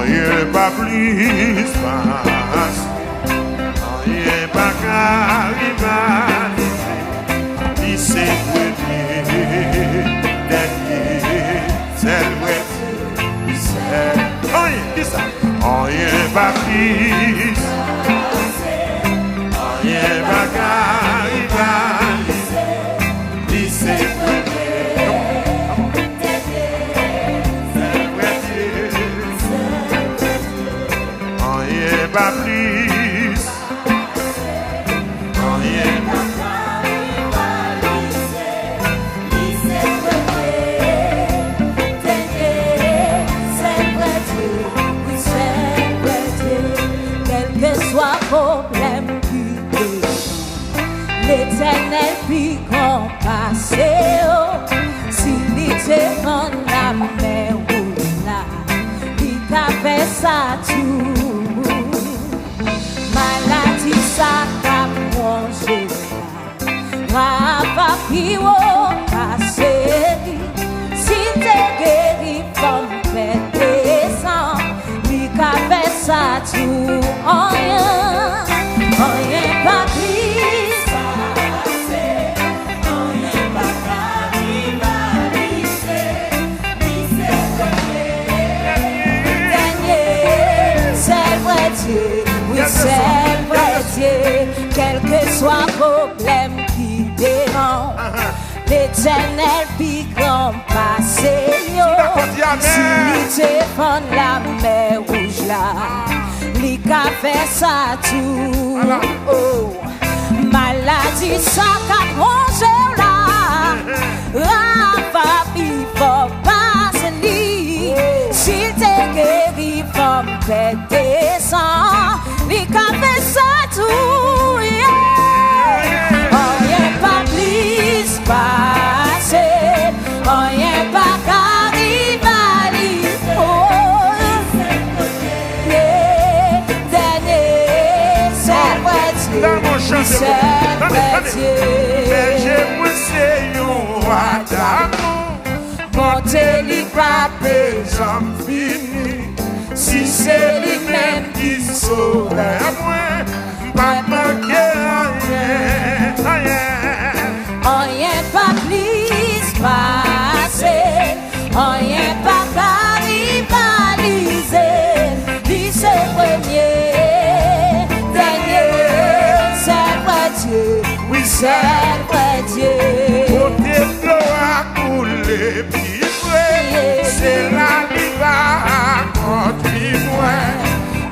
rien pas plus passe, rien pas qu'à rivaliser, ni c'est premier, dernier, c'est le vrai, c'est rien, dis ça, rien pas plus, rien pas qu'à rivaliser, ni c'est pas plus, rien pas rivaliser, ni c'est vrai Dieu, oui c'est vrai Dieu, quel que soit problème qui descend, l'Éternel puis compasser, s'il était dans la mer rouge là, il a fait ça tout. Maladie ça qu'a mangé là, va piwo passé. Si t'es guéri comme fait sang, lui qu'a fait ça tout en rien pas plus passé, rien pas rivaliser, ni c'est dernier, c'est vrai Dieu. Oui, c'est vrai Dieu, quel que soit problème qui dérange, l'Éternel puis compasser. S'il défend la mer rouge là, lui qu'a fait ça tout. Oh, maladie ça qu'a mangé là, Rafa puis faut passer lui. S'il te guéri comme fait descend, lui qu'a fait ça tout, rien pas plus passé, rien pas qu'à rivaliser, dernier, c'est vrai Dieu, c'est vrai Dieu. Mais j'ai poussé un roi d'amour, monter les papés, j'en finis. Si c'est lui-même qui saurait moi, pas manquer rien pas plus passé, rien pas qu'à rivaliser, lui c'est premier, dernier, c'est vrai Dieu, oui c'est vrai Dieu. Côté l'eau a coulé, puis c'est la liva contre moi,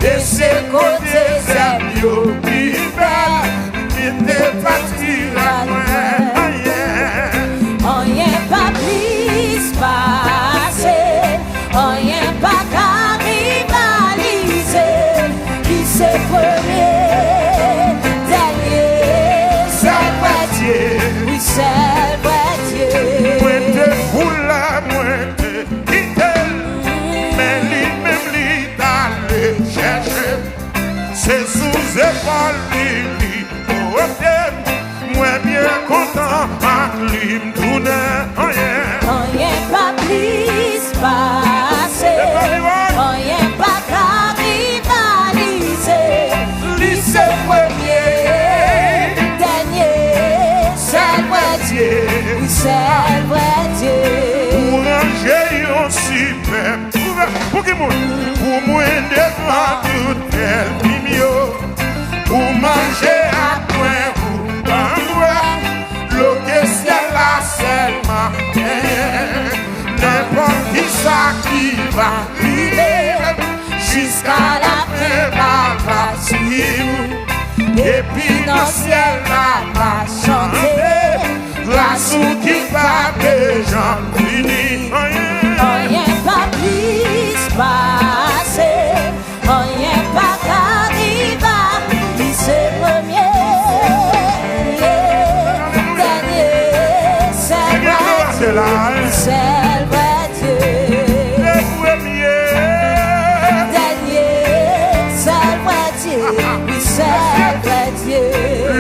et c'est côté c'est mieux, puis belle, qui t'est parti la moi. Rien pas plus passé, rien pas qu'à rivaliser, lui c'est premier, dernier, c'est vrai Dieu, oui c'est vrai Dieu. Moi te foule, moi te quitte, mais lui-même lui d'aller chercher, c'est sous épaule lui porter, moi bien content avec lui m'tourner, rien pas plus passé, rien pas qu'à rivaliser, lui c'est premier, dernier, c'est vrai Dieu, oui c'est vrai Dieu. Pour ranger un super, pour moi devant tout tel mimio, pour manger à point ou l'eau que ciel la seulement n'importe qui ça qui va arriver jusqu'à la fin va suivre. Et puis dans le ciel là va chanter la sou qui va déjà finir. Rien pas plus passé, rien pas qu'à rivaliser, c'est premier, dernier, c'est vrai Dieu, c'est vrai Dieu. Le premier, dernier, c'est vrai Dieu, oui c'est vrai Dieu.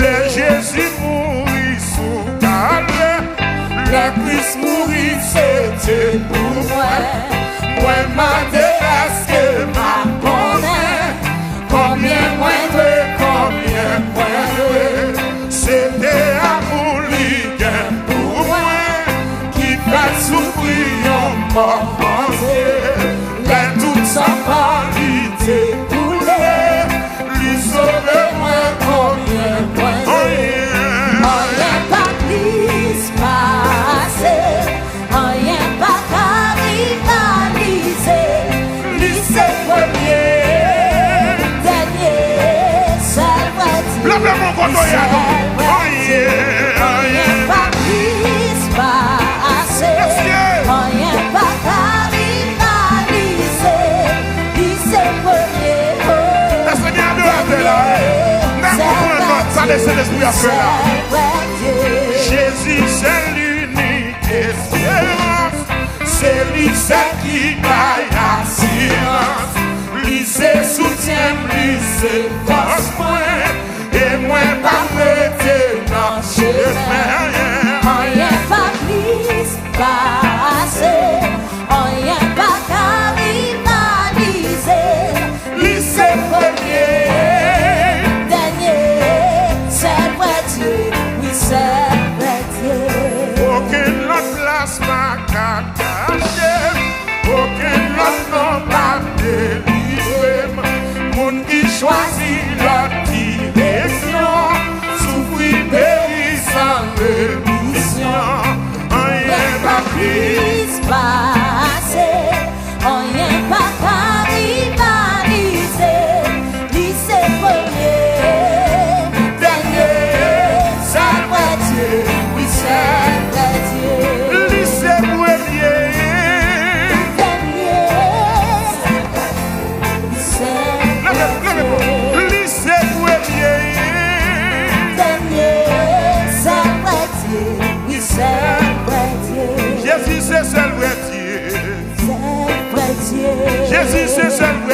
le Jésus mourit sous calme, le Christ mourit c'était pour moi. Moi m'a délasqué Regardez cet esprit à faire là. Jésus, c'est l'unique espérance. C'est lui, c'est qui baille assurance. Lui, c'est soutien, lui, c'est force point. Et moi, pas m'aider dans le chemin. Rien pas plus passer. Rien pas rivaliser. Lui, c'est premier. Dernier, c'est vrai Dieu. Oui, c'est vrai Dieu. Aucune autre place m'a caché. Aucune autre nom m'a délivré. Moun qui choisit la direction. Souffrir, périr sans rémission. Rien pas Plus passer. Rien pas rivaliser. Lui, c'est premier. Dernier, c'est vrai Dieu. Oui, c'est vrai Dieu. lui, c'est premier. Dernier, c'est vrai Dieu. Lui, c'est premier. Dernier, c'est vrai Dieu. Oui, c'est vrai Dieu. Jésus, c'est seul vrai Dieu. C'est vrai Dieu. Jésus, c'est seul vrai